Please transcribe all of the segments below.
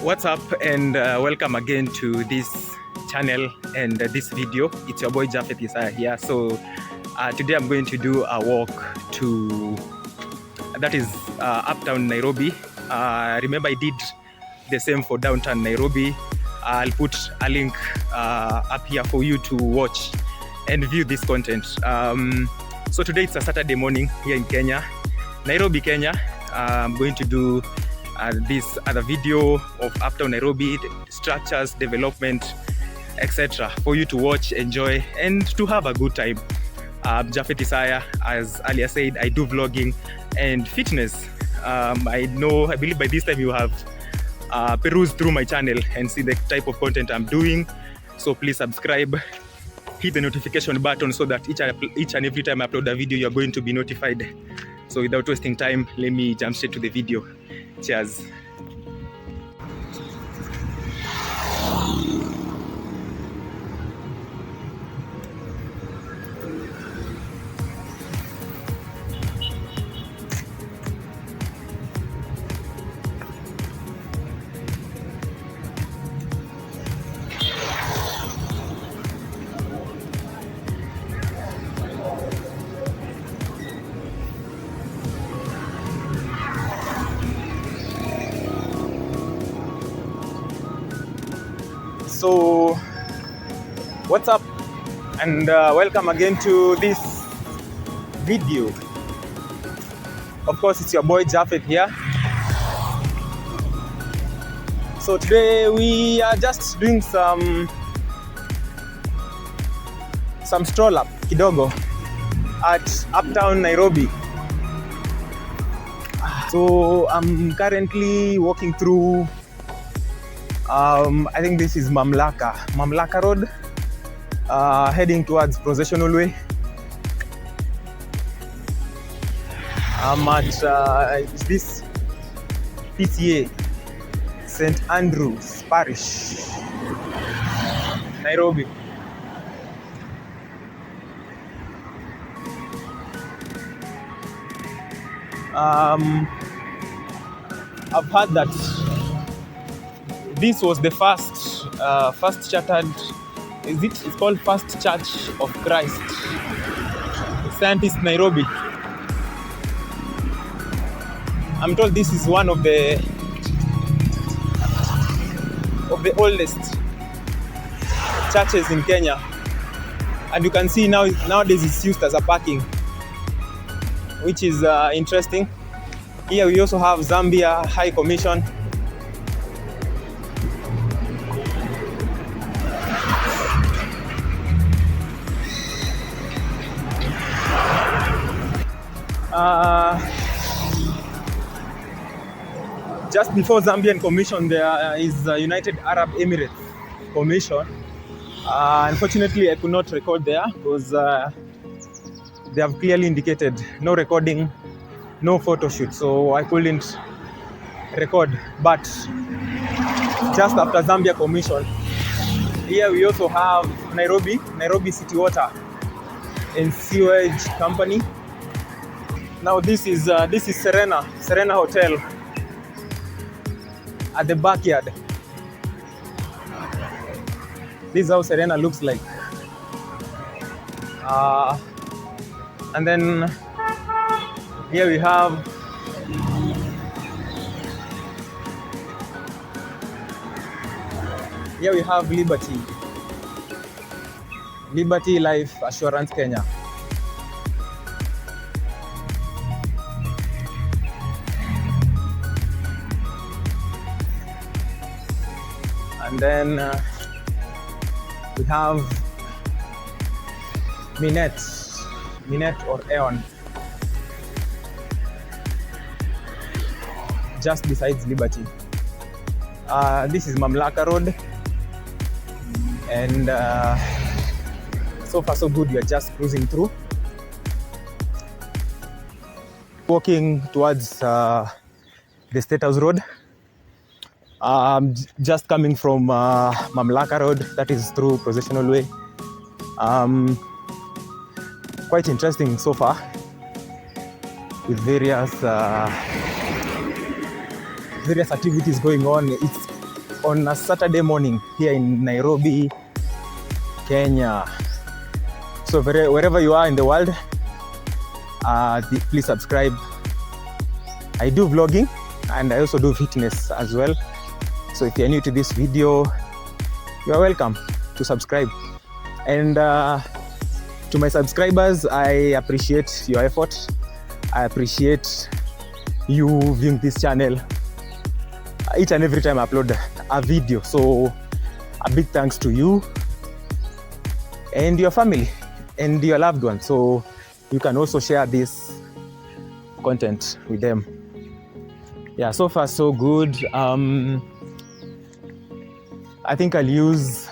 What's up, and welcome again to this channel and this video. It's your boy Japheth Isaya here. So today I'm going to do a walk to Uptown Nairobi. Remember I did the same for downtown Nairobi. I'll put a link up here for you to watch and view this content. So today it's a Saturday morning here in Kenya, Nairobi, Kenya. I'm going to do this other video of Uptown Nairobi, structures, development, etc. for you to watch, enjoy, and to have a good time. Japheth Isaya, as earlier said, I do vlogging and fitness. I believe by this time you have perused through my channel and see the type of content I'm doing. So please subscribe, hit the notification button so that each and every time I upload a video, you're going to be notified. So without wasting time, let me jump straight to the video. Cheers. So what's up, and welcome again to this video. Of course, it's your boy Japheth here. So today we are just doing some stroll up kidogo at Uptown Nairobi. So I'm currently walking through I think this is Mamlaka Road, heading towards Processional Way. I'm at this PCA, St. Andrew's Parish, Nairobi. I've heard that this was the first chartered, it's called First Church of Christ, Scientist Nairobi. I'm told this is one of the oldest churches in Kenya, and you can see nowadays it's used as a parking, which is interesting. Here we also have Zambia High Commission. Just before Zambian Commission, there is United Arab Emirates Commission. Unfortunately, I could not record there because they have clearly indicated no recording, no photo shoot, so I couldn't record. But just after Zambia Commission, here we also have Nairobi City Water and Sewage Company. Now this is Serena Hotel at the backyard. This is how Serena looks like. And then here we have Liberty Life Assurance Kenya. And then we have Minet or Aeon, just besides Liberty. This is Mamlaka Road, and so far so good. We are just cruising through, walking towards the State House Road. Just coming from Mamlaka Road, that is through Processional Way. Quite interesting so far, with various activities going on. on a Saturday morning here in Nairobi, Kenya. So wherever you are in the world, please subscribe. I do vlogging and I also do fitness as well. So if you're new to this video, you are welcome to subscribe. And to my subscribers, I appreciate your effort. I appreciate you viewing this channel each and every time I upload a video. So a big thanks to you and your family and your loved ones. So you can also share this content with them. Yeah, so far so good. I think I'll use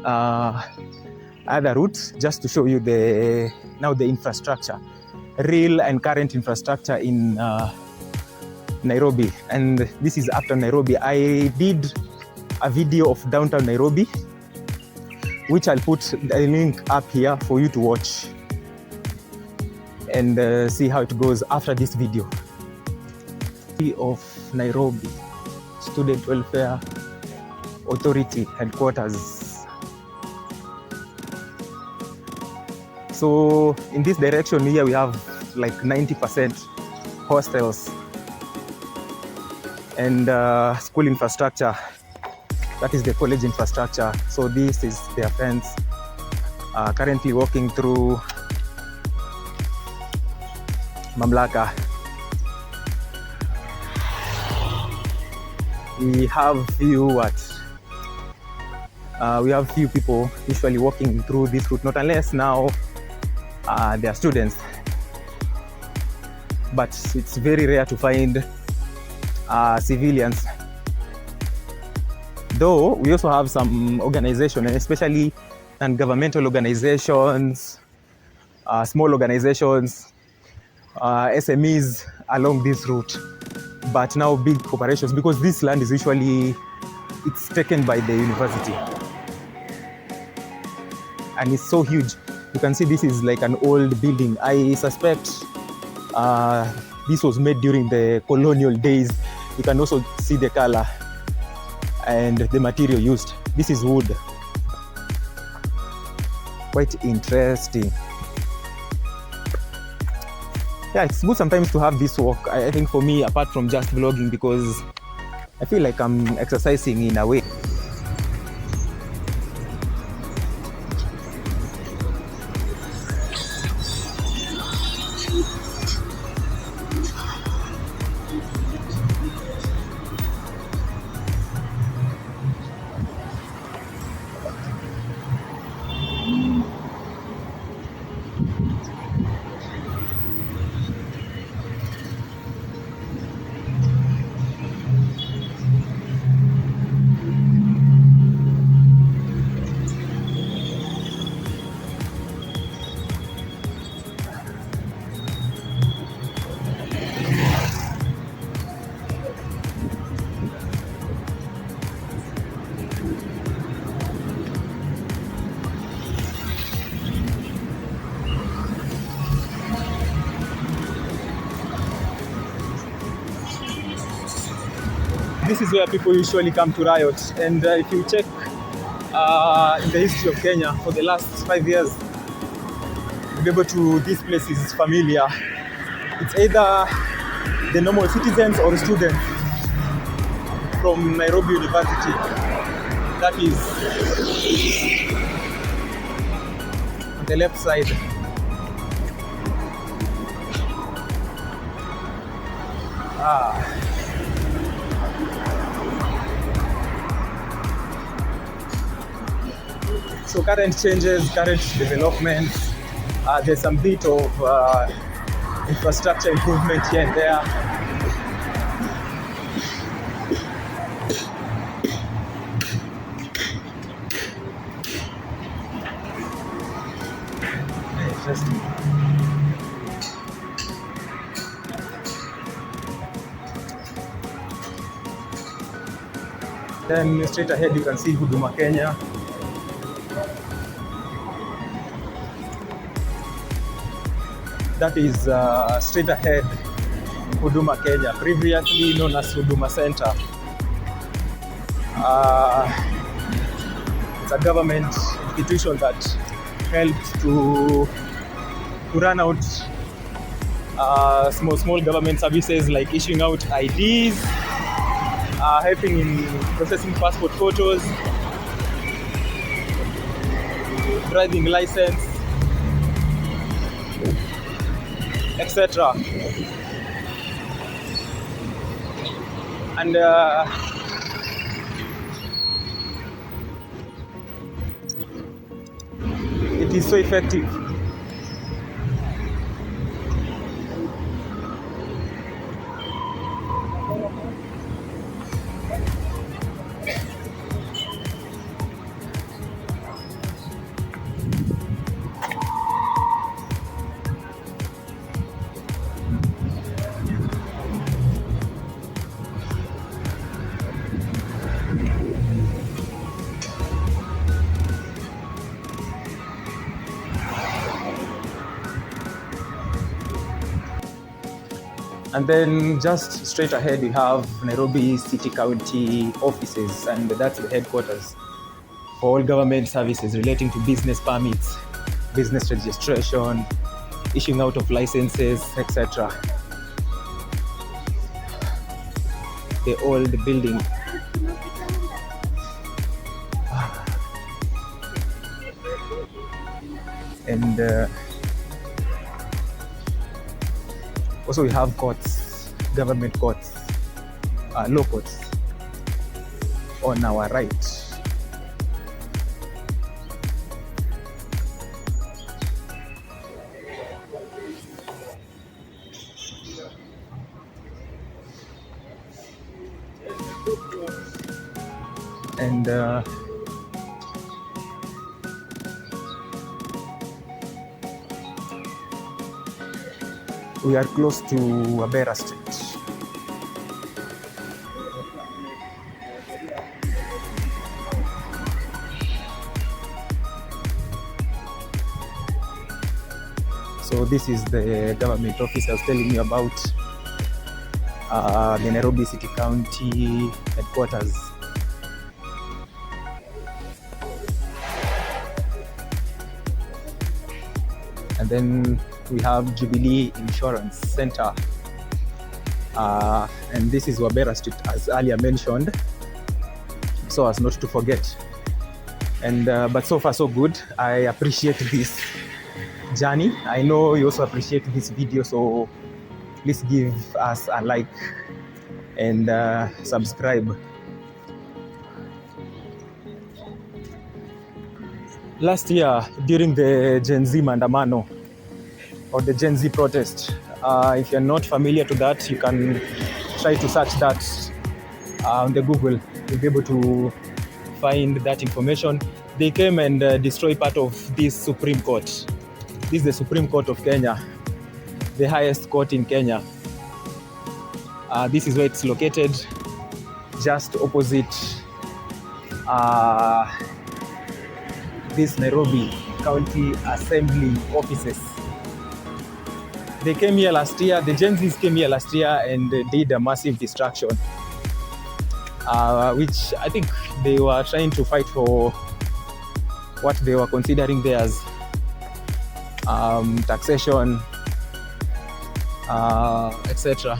other routes just to show you the infrastructure, real and current infrastructure in Nairobi. And this is Uptown Nairobi. I did a video of downtown Nairobi, which I'll put a link up here for you to watch and see how it goes after this video. Of Nairobi Student Welfare Authority headquarters. So in this direction here we have like 90% hostels and school infrastructure. That is the college infrastructure. So this is their fence. Currently walking through Mamlaka. We have few people usually walking through this route, not unless now they are students. But it's very rare to find civilians. Though we also have some organizations, especially non-governmental organizations, small organizations, SMEs along this route. But now big corporations, because this land is usually, it's taken by the university. And it's so huge. You can see this is like an old building. I suspect this was made during the colonial days. You can also see the color and the material used. This is wood. Quite interesting. Yeah, it's good sometimes to have this walk. I think for me, apart from just vlogging, because I feel like I'm exercising in a way. This is where people usually come to riot. And if you check in the history of Kenya for the last 5 years, you'll be able to, this place is familiar. It's either the normal citizens or students from Nairobi University. That is on the left side. So current changes, current developments, there's some bit of infrastructure improvement here and there. Interesting. Then straight ahead you can see Huduma Kenya. That is straight ahead Huduma Kenya, previously known as Huduma Center. It's a government institution that helps to run out small government services like issuing out IDs, helping in processing passport photos, driving license, etc. And it is so effective. And then just straight ahead, we have Nairobi City County offices, and that's the headquarters for all government services relating to business permits, business registration, issuing out of licenses, etc. The old building. And also we have courts, government courts, law courts on our right. And we are close to Abera Street. So this is the government office I was telling you about, the Nairobi City County headquarters. And then we have Jubilee Insurance Center, and this is Wabera Street, as earlier mentioned, so as not to forget. And but so far so good. I appreciate this journey. I know you also appreciate this video, so please give us a like and subscribe. Last year during the Gen Z Mandamano, or the Gen Z protest, if you're not familiar to that, you can try to search that on the Google. You'll be able to find that information. They came and destroyed part of this Supreme Court. This is the Supreme Court of Kenya, the highest court in Kenya. This is where it's located, just opposite this Nairobi County Assembly offices. They came here last year, the Gen Zs came here last year and did a massive destruction, which I think they were trying to fight for what they were considering there as taxation, etc.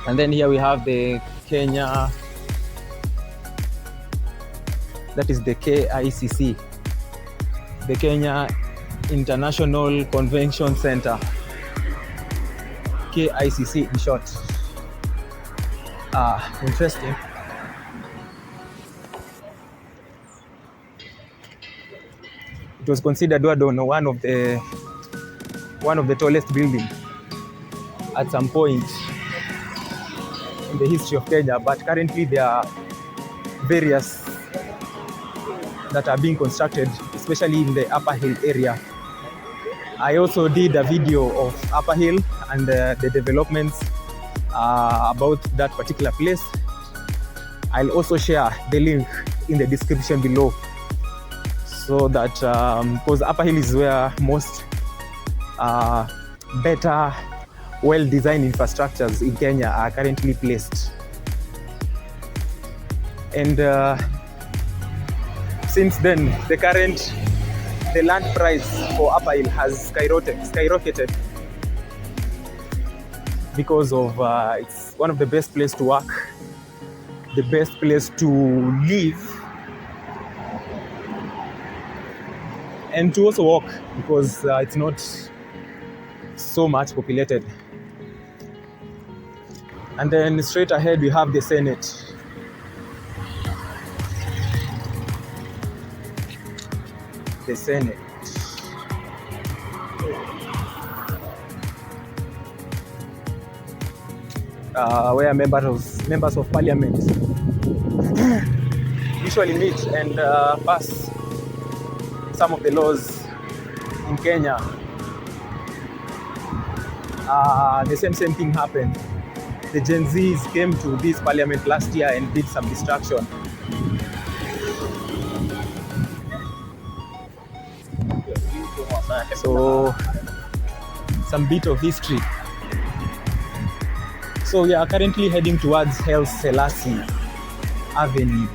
And then here we have the Kenya, that is the KICC, the Kenya International Convention Center, KICC in short. Interesting. It was considered one of the tallest buildings at some point in the history of Kenya, but currently there are various that are being constructed, especially in the Upper Hill area. I also did a video of Upper Hill and the developments about that particular place. I'll also share the link in the description below, so that because Upper Hill is where most better, well-designed infrastructures in Kenya are currently placed. And since then, the land price for Upper Hill has skyrocketed because of it's one of the best place to work, the best place to live, and to also walk because it's not so much populated. And then straight ahead we have the Senate. The Senate. Where members of parliament usually meet and pass some of the laws in Kenya. The same thing happened. The Gen Zs came to this parliament last year and did some distraction. So, some bit of history. So we are currently heading towards Haile Selassie Avenue.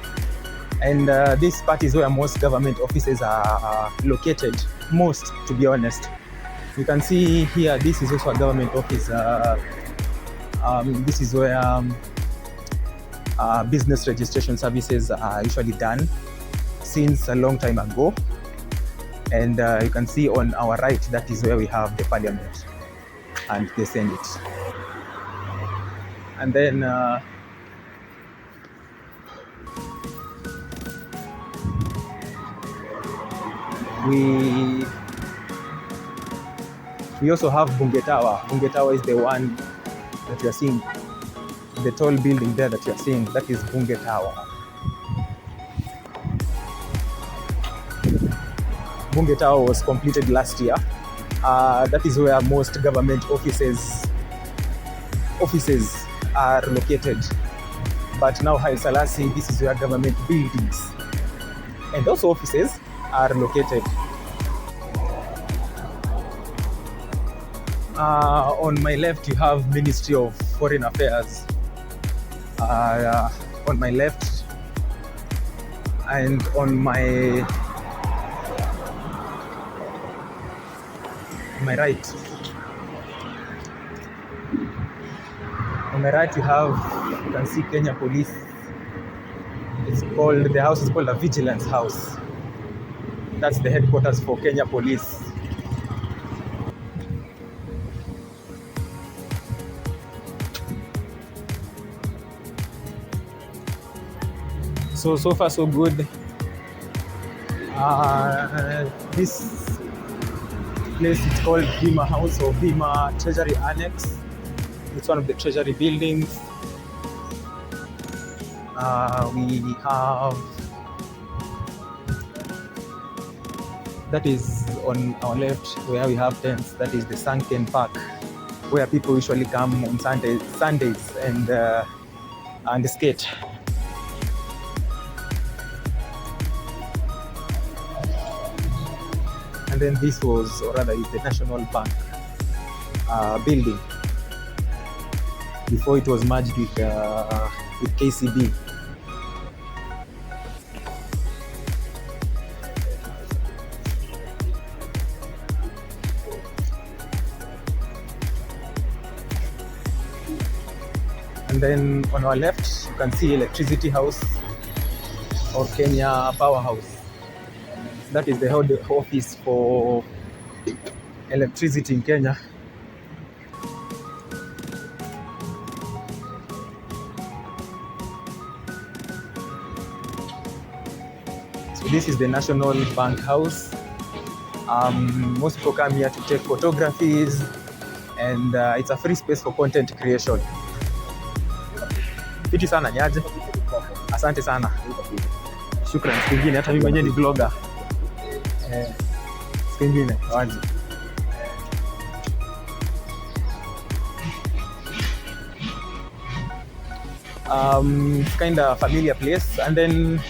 And this part is where most government offices are located. Most, to be honest. You can see here, this is also a government office. This is where business registration services are usually done since a long time ago. And you can see on our right, that is where we have the parliament and the Senate. And then we also have Bunge Tower. Bunge Tower is the one that you are seeing, the tall building there that you are seeing, that is Bunge Tower. Bunge Tower was completed last year. That is where most government offices are located. But now Haile Selassie, this is where government buildings and also offices are located. On my left, you have Ministry of Foreign Affairs. On my left, and on my right. On my right, you can see Kenya Police. The house is called a Vigilance House. That's the headquarters for Kenya Police. So far so good. This place is called Bima House or Bima Treasury Annex. It's one of the treasury buildings. We have, that is on our left where we have tents. That is the Sunken Park, where people usually come on Sundays and skate. And then this was, or rather, is the National Bank building before it was merged with KCB. And then on our left, you can see Electricity House or Kenya Power House. That is the head office for electricity in Kenya. So this is the National Bank House. Most people come here to take photographies, and it's a free space for content creation. Fiti sana nyaje. Asante sana. Shukran. Siku ingine hata mimi mwenyewe ni vlogger. Siku ingine waje. Kind of familiar place. And then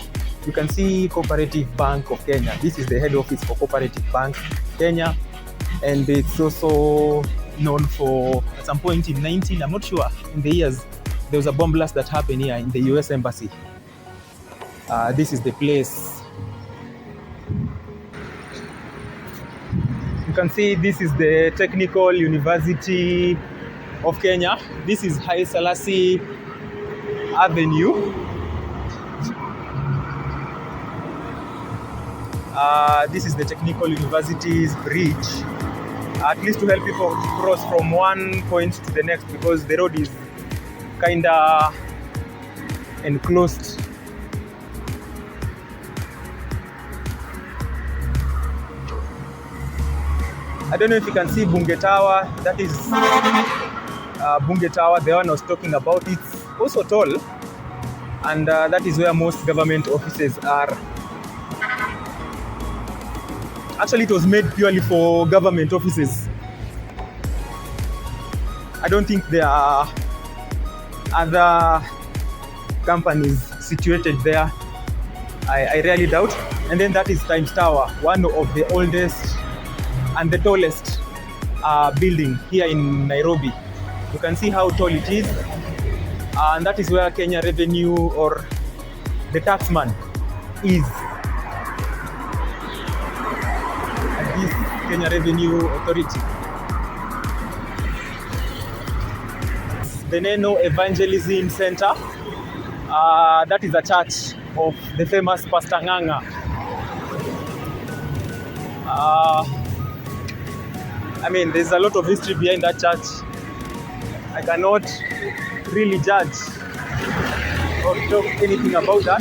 you can see Cooperative Bank of Kenya. This is the head office for Cooperative Bank Kenya, and it's also known for, at some point in I'm not sure in the years, there was a bomb blast that happened here in the US Embassy. This is the place. You can see this is the Technical University of Kenya. This is Haile Selassie Avenue. This is the Technical University's bridge, at least to help people cross from one point to the next, because the road is kinda enclosed. I don't know if you can see Bunge Tower. That is Bunge Tower, the one I was talking about. It's also tall, and that is where most government offices are. Actually, it was made purely for government offices. I don't think there are other companies situated there. I really doubt. And then that is Times Tower, one of the oldest and the tallest building here in Nairobi. You can see how tall it is, and that is where Kenya Revenue, or the taxman, is. At this Kenya Revenue Authority. The Neno Evangelism Center. That is a church of the famous Pastor Nganga. I mean, there's a lot of history behind that church. I cannot really judge or talk anything about that.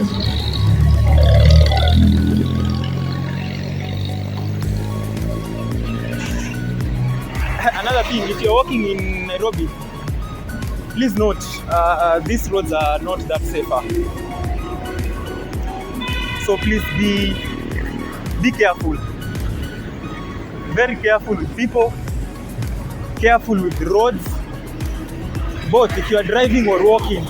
Another thing, if you're walking in Nairobi, please note, these roads are not that safer. So please be careful. Very careful with people, careful with the roads, both if you are driving or walking.